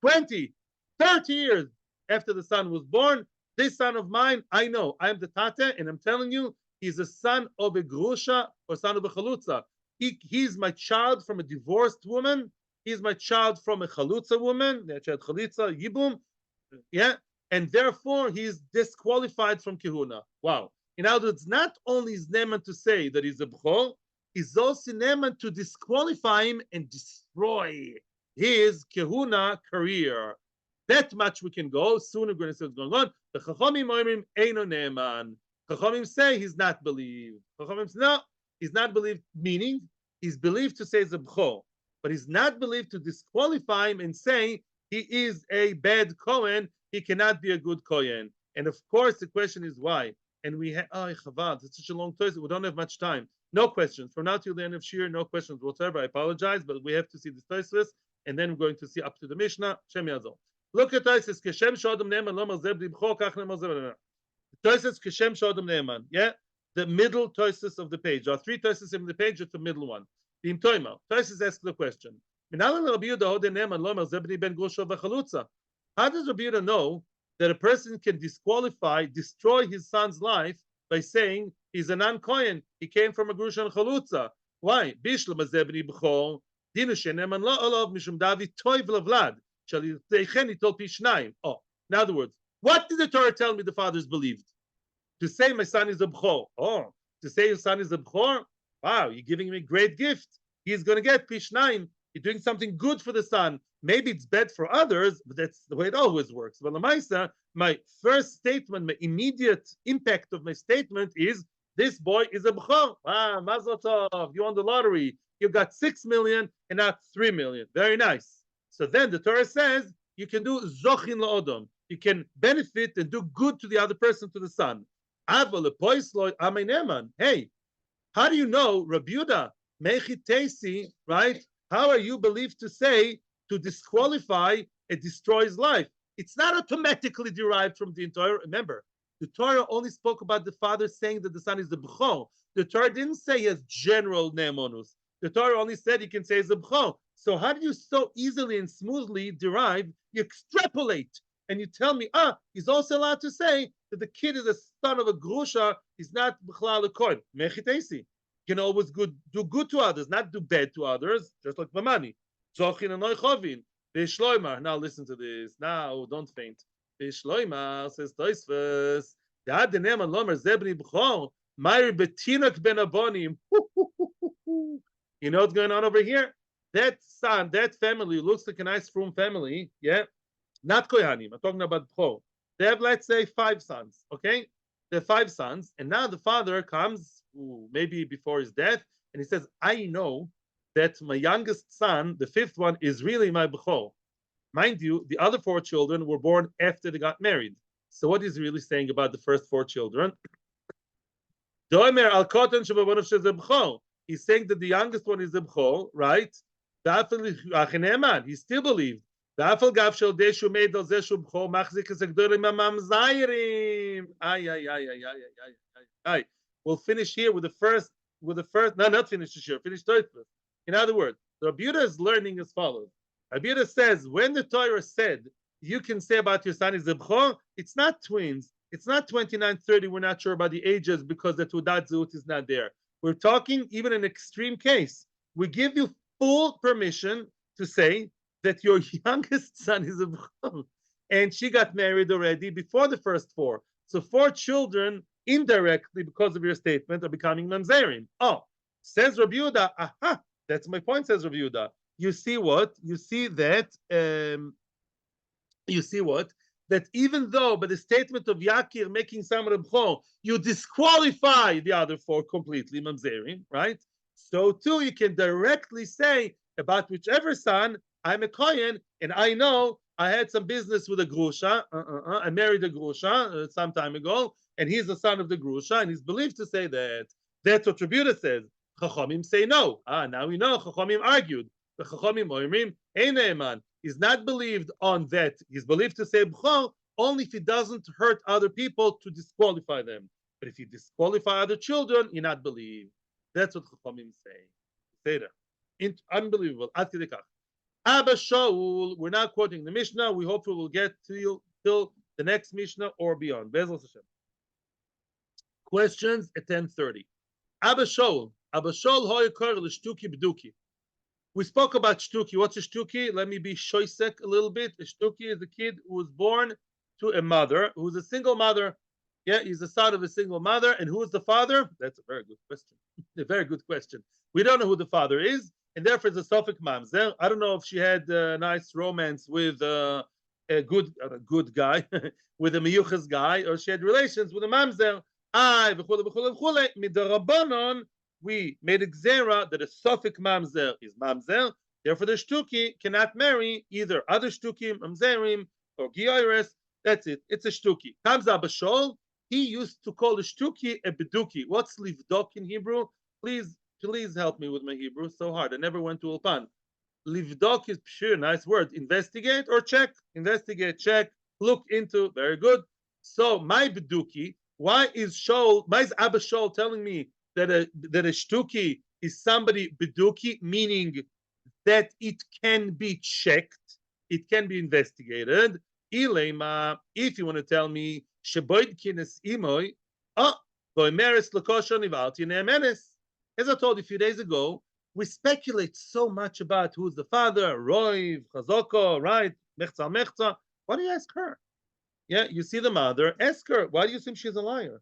20, 30 years after the son was born, this son of mine, I know, I am the tate, and I'm telling you, he's a son of a grusha or son of a chalutza. He's my child from a divorced woman. He's my child from a chalutza woman. Chalitza yibum, yeah, and therefore he's disqualified from kehuna. Wow! In other words, not only is neman to say that he's a b'chor, he's also neman to disqualify him and destroy his kehuna career. That much we can go. Soon we're going to see what's going on. The chachamim oimrim eino neman. Chachamim say he's not believed. Chachamim say no, he's not believed, meaning he's believed to say he's a b'chor, but he's not believed to disqualify him and say he is a bad Kohen, he cannot be a good Kohen. And of course, the question is why. And we have, Chavad, it's such a long time, we don't have much time. No questions. From now till the end of Shiur, no questions whatsoever. I apologize, but we have to see this Tosfos, and then we're going to see up to the Mishnah. Shem Yazor. Look at Tosfos. Keshem shodem ne'eman lo marzeh b'ni b'chor, kach ne'eman marzeh. Tosfos Keshem shodem ne'eman. Yeah? The middle Tosfos of the page. There are three Tosfos in the page, it's the middle one. Tosfos asks the question. How does Rabbi Yehuda know that a person can disqualify, destroy his son's life by saying he's a non-Kohen, he came from a grusha and chalutza? Why? Oh, in other words, what did the Torah tell me the fathers believed? To say my son is a b'chor. Oh, to say your son is a b'chor? wow, you're giving him a great gift. He's going to get Pishnaim. You're doing something good for the son. Maybe it's bad for others, but that's the way it always works. But Lamaisa, my first statement, my immediate impact of my statement is this boy is a b'chor. Ah, mazel tov, you won the lottery. You got 6 million and not 3 million. Very nice. So then the Torah says you can do zochin la'odom. You can benefit and do good to the other person, to the son. Hey, how do you know, Rabbi Yehuda, mechitesi, right? How are you believed to say to disqualify it destroys life? It's not automatically derived from the Torah. Remember, the Torah only spoke about the father saying that the son is the b'chor. The Torah didn't say he has general ne'emonus. The Torah only said he can say he's a b'chor. So how do you so easily and smoothly derive, you extrapolate, and you tell me, he's also allowed to say that the kid is a son of a grusha, he's not b'chlal kohen. Mechitesi. Can always do good to others, not do bad to others, just like the money. Zochin and noichovin. V'shloimar. Now listen to this. Now don't faint. V'shloimar says Tosfos. Da'ad deneman lomer zebni b'chor. Ma'ir betinok ben abonim. You know what's going on over here? That son, that family looks like a nice frum family. Yeah, not kohanim. I'm talking about b'chor. They have, let's say, 5 sons. Okay, they have 5 sons, and now the father comes, maybe before his death, and he says, I know that my youngest son, the 5th one, is really my b'chor. Mind you, the other 4 children were born after they got married. So what is he really saying about the first 4 children? He's saying that the youngest one is the b'chor, right? He still believed. We'll finish here with the first, no, not finish the Shiur, finish Tosfos. In other words, the Rabbi Yehuda is learning as follows. Rabbi Yehuda says, when the Torah said, you can say about your son is a b'chor, it's not twins, it's not 29, 30, we're not sure about the ages because the Tudat Zut is not there. We're talking even an extreme case. We give you full permission to say that your youngest son is a b'chor, and she got married already before the first 4. So 4 children, indirectly, because of your statement, are becoming mamzerim. Says Rabbi Yehuda, aha, that's my point, says Rabbi Yehuda. You see what? You see that, that even though by the statement of Yakir making some Rebchor, you disqualify the other 4 completely, mamzerim, right? So too, you can directly say about whichever son, I'm a kohen, and I know I had some business with a grusha. I married a grusha some time ago, and he's the son of the grusha, and he's believed to say that. That's what Rabbi Yehuda says. Chachamim say no. Now we know. Chachamim argued. The Chachamim oimrim ein ne'eman. He's not believed on that. He's believed to say b'chor only if he doesn't hurt other people to disqualify them. But if you disqualify other children, you're not believed. That's what Chachamim say. Say that. Unbelievable. Ad kedei kach. Abba Shaul, we're now quoting the Mishnah. We hope we will get to you till the next Mishnah or beyond. Be'ezras Hashem. Questions at 10:30. Abba Shaul hoy kor l'shtuki b'duki. We spoke about shtuki. What's a shtuki? Let me be shoisek a little bit. A shtuki is a kid who was born to a mother who's a single mother. Yeah, he's the son of a single mother. And who is the father? That's a very good question. A very good question. We don't know who the father is, and therefore it's a Sofik mamzer. I don't know if she had a nice romance with a good guy, with a miyuchas guy, or she had relations with a mamzer. We made a gzera that a Sofik mamzer is mamzer. Therefore, the shtuki cannot marry either other shtukim, mamzerim, or gioiris. That's it. It's a shtuki. Comes Abba Shaul. He used to call the shtuki a beduki. What's livdok in Hebrew? Please help me with my Hebrew. So hard. I never went to Ulpan. Livdok is sure, nice word. Investigate or check. Investigate, check, look into. Very good. So my beduki. Why is Abba Shaul telling me that a shtuki is somebody beduki, meaning that it can be checked, it can be investigated. Ilema, if you want to tell me sheboid kines imoy, voimeres lakosha nivalti ne'emenes. As I told you a few days ago, we speculate so much about who's the father, Roiv, Chazoko, right? Mechza. Why do you ask her? Yeah, you see the mother, ask her. Why do you think she's a liar?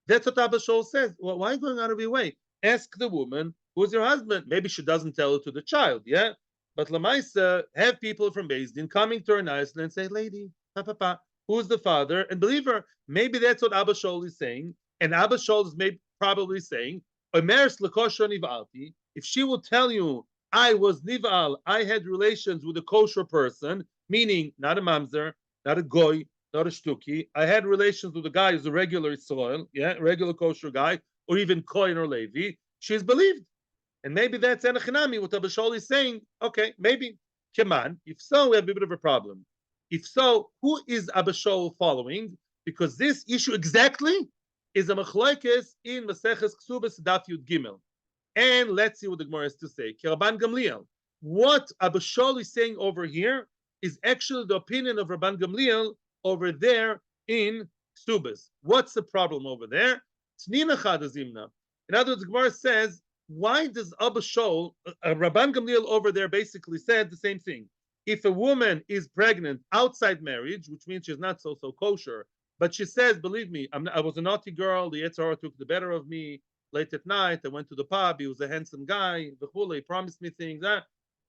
That's what Abba Shaul says. Well, why are you going out of your way? ask the woman, who's your husband? Maybe she doesn't tell it to the child, yeah? But Lamaisa, have people from Beis Din coming to her nicely and say, lady, papa, who's the father? And believe her, maybe that's what Abba Shaul is saying. And Abba Shaul is maybe probably saying, if she will tell you, I was nival, I had relations with a kosher person, meaning not a mamzer, not a goy, not a shtuki. I had relations with a guy who's a regular Israel, yeah, regular kosher guy, or even Kohen or Levi. She's believed. And maybe that's Enochinami, what Abba Shaul is saying. Okay, maybe. Keman. If so, we have a bit of a problem. If so, who is Abba Shaul following? Because this issue exactly is a machlokes in Maseches Ksubas Daf Yud Gimel. And let's see what the Gemara has to say. Rabban Gamliel. What Abba Shaul is saying over here is actually the opinion of Rabban Gamliel over there in Ksubas. What's the problem over there? Tnina Chadazimna. In other words, the Gemara says, why does Abba Shaul, Rabban Gamliel over there basically said the same thing. If a woman is pregnant outside marriage, which means she's not so kosher, but she says, believe me, I was a naughty girl, the Yetzer Hara took the better of me, late at night, I went to the pub, he was a handsome guy, he promised me things,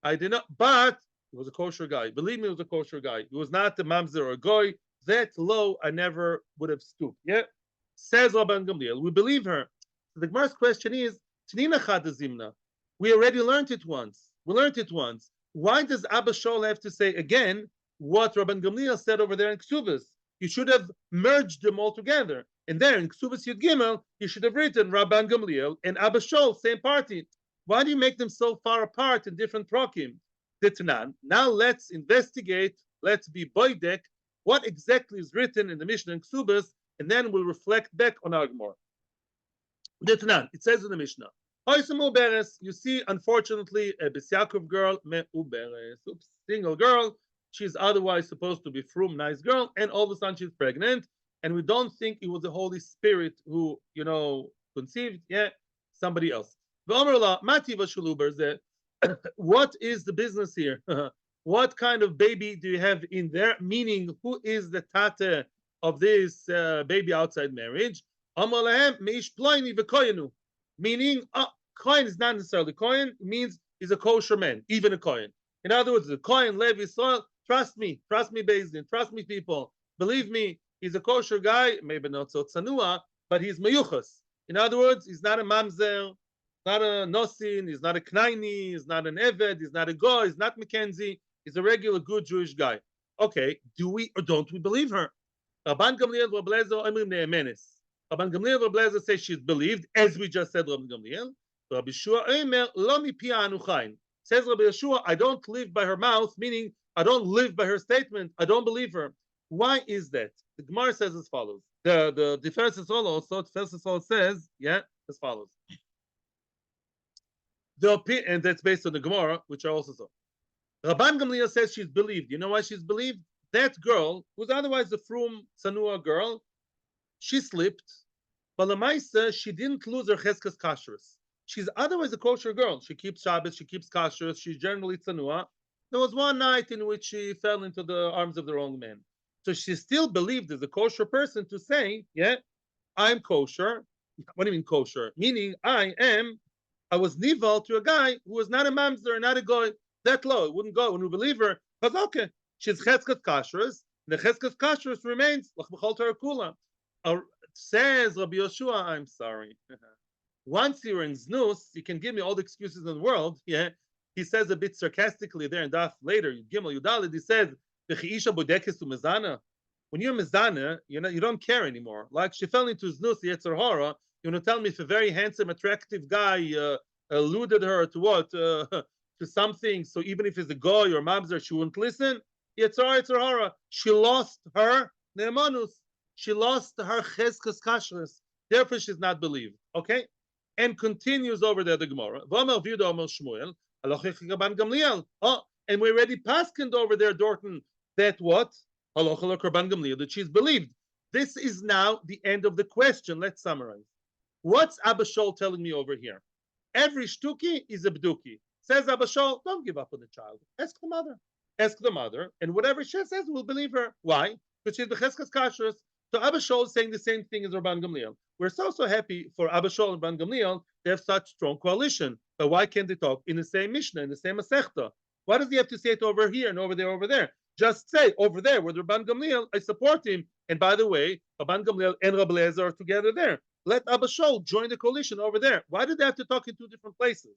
I did not, but he was a kosher guy. Believe me, he was a kosher guy. He was not a mamzer or a goy. That low, I never would have stooped. Yeah? Says Rabban Gamliel, we believe her. So the Gemara's question is, Tnina Chadazimna. We already learned it once. We learned it once. Why does Abba Shaul have to say again what Rabban Gamliel said over there in Ksubas? You should have merged them all together. And there in Ksubas Yud Gimel, you should have written Rabban Gamliel and Abba Shaul, same party. Why do you make them so far apart in different prokim? Ditnan. Now let's investigate, let's be boydek, what exactly is written in the Mishnah and Ksubas, and then we'll reflect back on our Gemara. Ditnan. It says in the Mishnah, you see, unfortunately, a Bisyakov girl, single girl, she's otherwise supposed to be frum, nice girl, and all of a sudden she's pregnant, and we don't think it was the Holy Spirit who, conceived, somebody else. What is the business here? What kind of baby do you have in there? Meaning, who is the tate of this baby outside marriage? Meaning, Kohen is not necessarily Kohen, it means he's a kosher man, even a Kohen. In other words, the Kohen, Levi, Israel, trust me, Beis Din, trust me, people, believe me, he's a kosher guy, maybe not so tzanua, but he's meyuchas. In other words, he's not a mamzer, not a nosin, he's not a knaini, he's not an eved, he's not a goy, he's not Mackenzie, he's a regular good Jewish guy. Okay, do we or don't we believe her? Rabban Gamliel v'Rablezer omrim ne'emenes. Rabban Gamliel v'Rablezer says she's believed, as we just said, Rabban Gamliel. Rabbi Yeshua omer lo mipia anuchain. Says Rabbi Yeshua, I don't live by her mouth, meaning I don't live by her statement. I don't believe her. Why is that? The Gemara says as follows. The Tiferet Yisrael also, Tiferet Yisrael says, as follows. And that's based on the Gemara, which I also saw. Rabban Gamliel says she's believed. You know why she's believed? That girl, who's otherwise a frum, sanua girl, she slipped, but Lamaisa, she didn't lose her cheskas kashrus. She's otherwise a kosher girl. She keeps Shabbos, she keeps kashrus, she's generally tzanua. There was one night in which she fell into the arms of the wrong man. So she still believed as a kosher person to say, I'm kosher. What do you mean kosher? Meaning I was nival to a guy who was not a mamzer, not a goy. That low, it wouldn't go when we believe her. Because okay, she's cheskas kashrus. The cheskas kashrus remains l'chbechol Torah kula. Says Rabbi Yeshua, I'm sorry. Once you're in znus, you can give me all the excuses in the world. He says a bit sarcastically there, and Daf later, Gimel Yudalid, he says, when you're mezana, you don't care anymore. Like she fell into znus, the Yetzer Hara, you want to tell me if a very handsome, attractive guy alluded her to what? To something, so even if it's a goy or mamzer, she wouldn't listen. Yetzer Hara, she lost her ne'emanus. She lost her cheskas kashrus. Therefore, she's not believed. Okay? And continues over there the Gemara. And we already paskened over there, Dorton, that what? That she's believed. This is now the end of the question. Let's summarize. What's Abba Shaul telling me over here? Every shtuki is a bduki. Says Abba Shaul, don't give up on the child. Ask the mother. Ask the mother, and whatever she says, we'll believe her. Why? Because she's the cheskas kashrus. So Abba Shaul is saying the same thing as Rabban Gamliel. we're so happy for Abba Shaul and Rabban Gamliel. They have such strong coalition. But why can't they talk in the same Mishnah, in the same Masechta? Why does he have to say it over here and over there, over there? Just say over there with Rabban Gamliel, I support him. And by the way, Rabban Gamliel and Rabbi Eliezer are together there. Let Abba Shaul join the coalition over there. Why did they have to talk in two different places?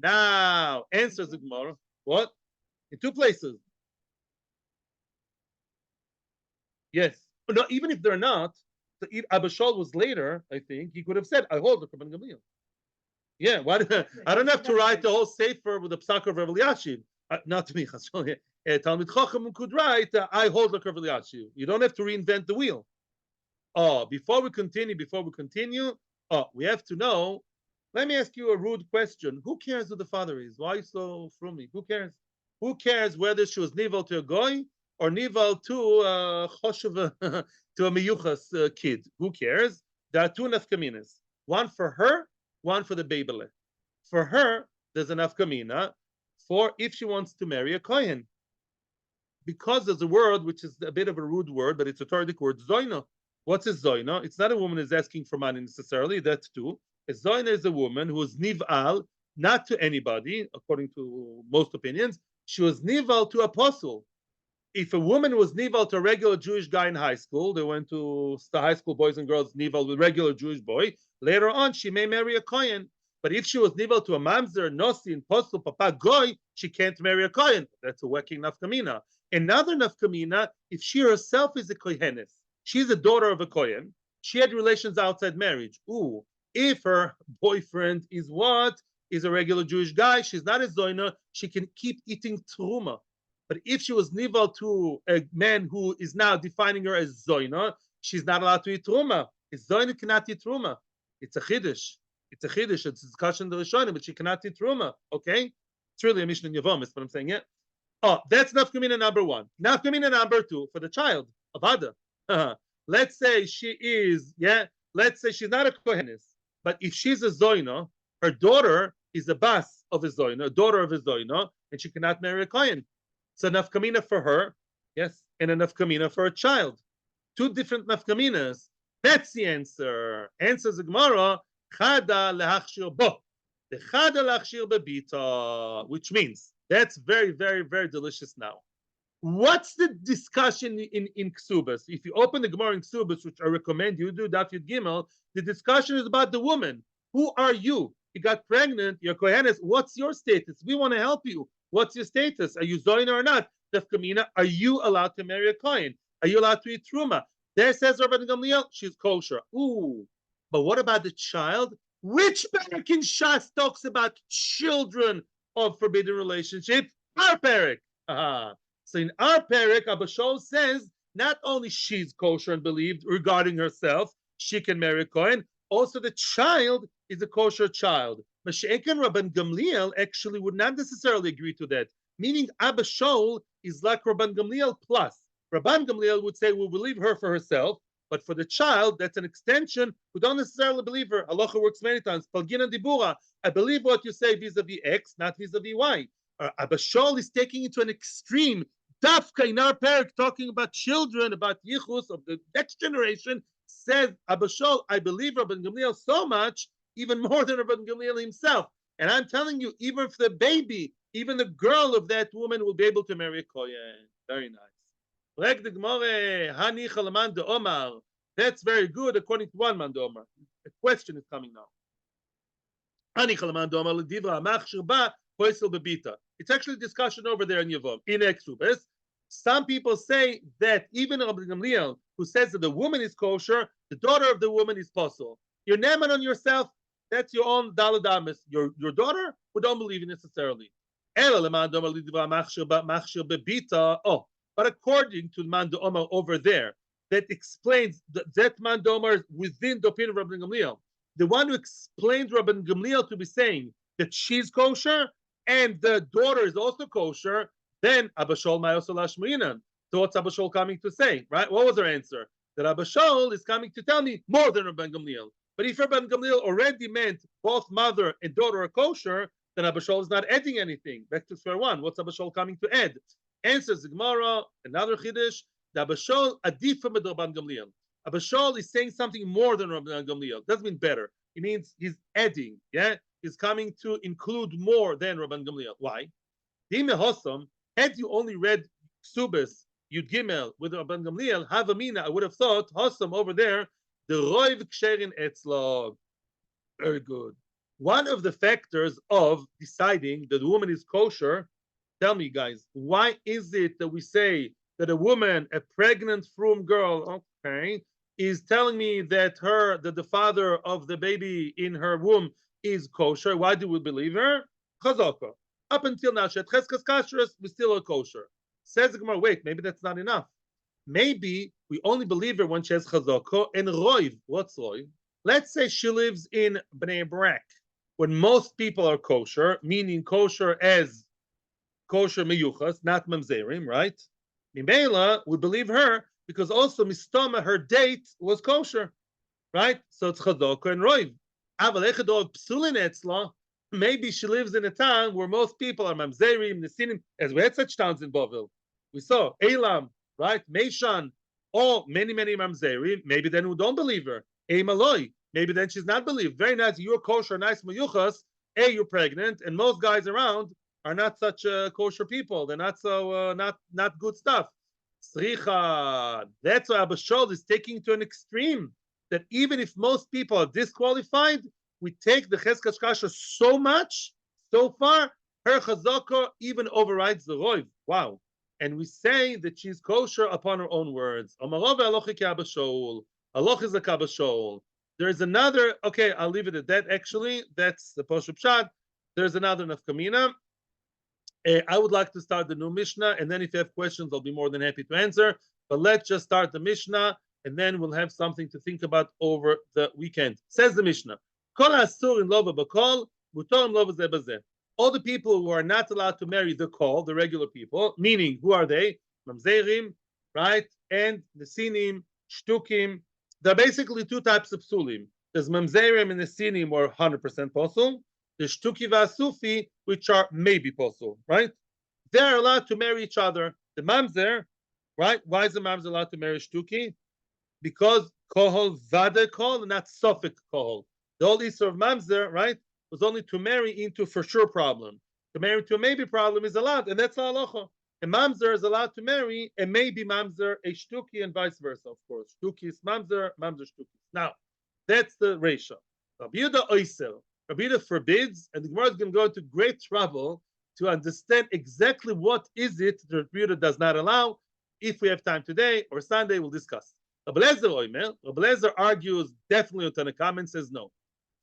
Now, answers the Gemara. What? In two places. Yes. But no, even if they're not, if Abba Shaul was later, I think, he could have said, I hold the Rabban Gamliel. Yeah, why I don't have to write the whole sefer with the psak of Rav Eliashiv. Not to me, Talmid Chacham could write, I hold like Rav Eliashiv. You don't have to reinvent the wheel. Before we continue, we have to know. Let me ask you a rude question. Who cares who the father is? Why so frummy? Who cares? Who cares whether she was nival to a goy or nival to choshev to a miyuchas kid? Who cares? There are two nafkaminas. One for her, one for the babele. For her, there's a nafkamina for if she wants to marry a kohen. Because there's a word which is a bit of a rude word, but it's a Torah word, zoina. What's a zoina? It's not a woman who's asking for money necessarily, that too. A zoina is a woman who is niv'al, not to anybody, according to most opinions. She was niv'al to apostle. If a woman was niv'al to a regular Jewish guy in high school, they went to the high school boys and girls niv'al with regular Jewish boy, later on she may marry a kohen. But if she was niv'al to a mamzer, nosi, and postel, papa, goy, she can't marry a kohen. That's a whacking nafkamina. Another nafkamina, if she herself is a kohenes, she's a daughter of a kohen, she had relations outside marriage. Ooh, if her boyfriend is what? Is a regular Jewish guy, she's not a zoina, she can keep eating truma. But if she was nival to a man who is now defining her as zoina, she's not allowed to eat truma. A zoina cannot eat truma. It's a chiddush. It's a chiddush. It's a discussion of the Rishonim, but she cannot eat truma. Okay, it's really a Mishnah in Yomi, but I'm saying it. That's nafkamina number one. Nafkamina number two for the child, avada. Let's say she is, let's say she's not a kohenis, but if she's a zoina, her daughter is a bas of a zoina, a daughter of a zoina, and she cannot marry a kohen. So nafkamina for her, yes, and a nafkamina for a child. Two different nafkaminas. That's the answer. Answers the Gemara, chada lehachshir bo. The chada lehachshir bebita, which means that's very, very, very delicious now. What's the discussion in Ksubas? If you open the Gemara in Ksubas, which I recommend you do, Daf Yud Gimel, the discussion is about the woman. Who are you? You got pregnant, you're kohenes. What's your status? We want to help you. What's your status? Are you zoina or not? Nafkamina, are you allowed to marry a kohen? Are you allowed to eat truma? There says Rabban Gamliel, she's kosher. Ooh, but what about the child? Which parak in Shas talks about children of forbidden relationship? Our parak. So in our parak, Abba Shaul says not only she's kosher and believed regarding herself, she can marry a kohen. Also, the child is a kosher child. Mashiach and Rabban Gamliel actually would not necessarily agree to that. Meaning, Abba Shaul is like Rabban Gamliel plus. Rabban Gamliel would say we'll believe her for herself, but for the child, that's an extension. We don't necessarily believe her. Halacha works many times. Palgina dibura. I believe what you say vis-a-vis X, not vis-a-vis Y. Abba Shaul is taking it to an extreme. Dafka in our parak talking about children, about yichus of the next generation, says Abba Shaul, I believe Rabban Gamliel so much, even more than Rabban Gamliel himself. And I'm telling you, even for the baby, even the girl of that woman will be able to marry a kohen. Very nice. That's very good according to one man Omar. A question is coming now. It's actually a discussion over there in Yavom, in Exubes. Some people say that even Rabbi Gamliel, who says that the woman is kosher, the daughter of the woman is possible. You're naman on yourself, that's your own daladamis. Your daughter, we don't believe necessarily. But according to Mando Omar over there, that explains that Mando Omar within the opinion of Rabbi Gamliel. The one who explained Rabbi Gamliel to be saying that she's kosher and the daughter is also kosher, then Abba Shaul Mayosalash Muinan. So what's Abba Shaul coming to say? Right? What was her answer? That Abba Shaul is coming to tell me more than Rabbi Gamliel. But if Rabbi Gamliel already meant both mother and daughter are kosher, then Abba Shaul is not adding anything. Back to square one. What's Abba Shaul coming to add? Answers the Gemara, another chiddush. The Abba Shaul adif from Rabbi Gamliel. Abashol is saying something more than Rabban Gamliel. Doesn't mean better. It means he's adding. Yeah, he's coming to include more than Rabban Gamliel. Why? Dime Hossam, had you only read Subas Yud Gimel with Rabban Gamliel, Havamina, I would have thought Hossam over there, the Roiv Ksherin Etzlog. Very good. One of the factors of deciding that the woman is kosher, tell me guys, why is it that we say that a woman, a pregnant frum girl, okay, is telling me that the father of the baby in her womb is kosher? Why do we believe her? Chazaka. Up until now, Shet Cheskas Kashrus, we still are kosher. Says the Gemara, wait, maybe that's not enough. Maybe we only believe her when she has chazaka and roiv. What's roiv? Let's say she lives in Bnei Brak, when most people are kosher, meaning kosher as kosher miyuchas, not mamzerim, right? Mimela, we believe her because also mistama, her date was kosher, right? So it's chazaka and roiv. Maybe she lives in a town where most people are mamzerim, nesinim, as we had such towns in Bovil. We saw Elam, right? Meishan, or many mamzerim. Maybe then we don't believe her. Maloi, maybe then she's not believed. Very nice, you're kosher, nice muyuchas. You're pregnant, and most guys around are not such kosher people. They're not so not good stuff. Sricha. That's why Abba Shol is taking to an extreme that even if most people are disqualified, we take the Cheskas Kasha so much, so far, her chazaka even overrides the roiv. Wow. And we say that she's kosher upon her own words. Amarov Abba Shol. Aloch is a kabashol. There's another, okay, I'll leave it at that actually. That's the Poshup Shad. There's another Nafkamina. I would like to start the new Mishnah, and then if you have questions, I'll be more than happy to answer. But let's just start the Mishnah, and then we'll have something to think about over the weekend. Says the Mishnah, Kol asur in lova bakol, mutor in lova zebazeh. All the people who are not allowed to marry the kol, the regular people, meaning who are they? Mamzerim, right? And Nesinim, Shtukim. There are basically two types of psulim. There's mamzerim and nesinim, or 100% posul. There's shtuki v'asufi, which are maybe posul, right? They're allowed to marry each other. The mamzer, right? Why is the mamzer allowed to marry shtuki? Because kohol vada kohol, not sofik kohol. The whole issue of mamzer, right, was only to marry into for sure problem. To marry into a maybe problem is allowed, and that's halacha. A mamzer is allowed to marry a maybe mamzer, a shtuki, and vice versa, of course. Shtuki is mamzer, mamzer shtuki. Now, that's the ratio. Rabbi Yehuda oiser. Rabbi Yehuda forbids, and the Gemara is going to go into great trouble to understand exactly what is it that Rabbi Yehuda does not allow. If we have time today or Sunday, we'll discuss. Rabbi Lezer argues definitely on Tanakh and says no.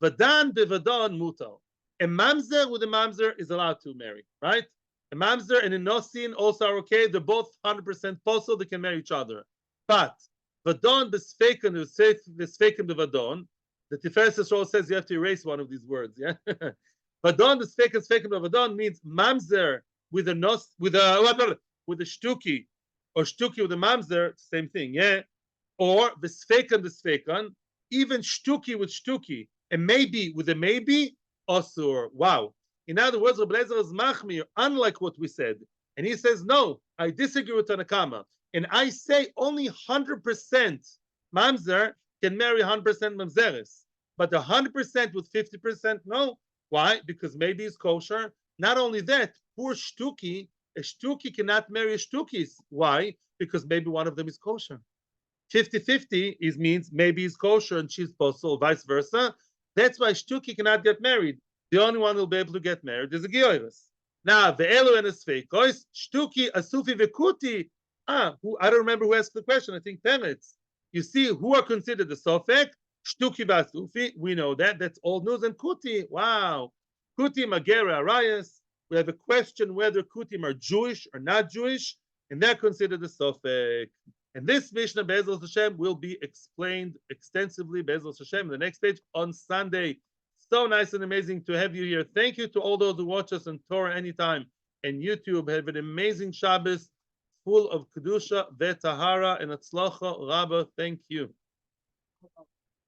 Vadan bevadon mutal. A mamzer with a mamzer is allowed to marry, right? A mamzer and a nosin also are okay. They're both 100% possible. They can marry each other. But vadon besfeken besfeken bevadon. The Tiferes Yisrael says you have to erase one of these words. Yeah. Vadon besfeken bevadon means mamzer with a nos with a shtuki, or shtuki with a mamzer. Same thing. Yeah. Or besfeken, even shtuki with shtuki, and maybe with a maybe, osur. Wow. In other words, Rabbi Lezer is machmir, unlike what we said. And he says, no, I disagree with Tanakama. And I say only 100% mamzer can marry 100% mamzeres. But 100% with 50%, no. Why? Because maybe it's kosher. Not only that, poor shtuki, a shtuki cannot marry a shtukis. Why? Because maybe one of them is kosher. 50-50 means maybe he's kosher and she's posel, vice versa. That's why shtuki cannot get married. The only one who will be able to get married is a gioiris. Now, the elu and the sveikois, shtuki, asufi, vekuti. I don't remember who asked the question. I think Peretz. You see, who are considered the sofek? Shtuki, vasufi. We know that. That's old news. And kuti. Wow. Kuti, magera, arayas. We have a question whether kutim are Jewish or not Jewish, and they're considered the sofek. And this Mishnah, Be'ezras Hashem, will be explained extensively, Be'ezras Hashem, in the next page on Sunday. So nice and amazing to have you here. Thank you to all those who watch us on Torah anytime and YouTube. Have an amazing Shabbos full of Kedusha, Vetahara, and Atzlacha, Rabba. Thank you.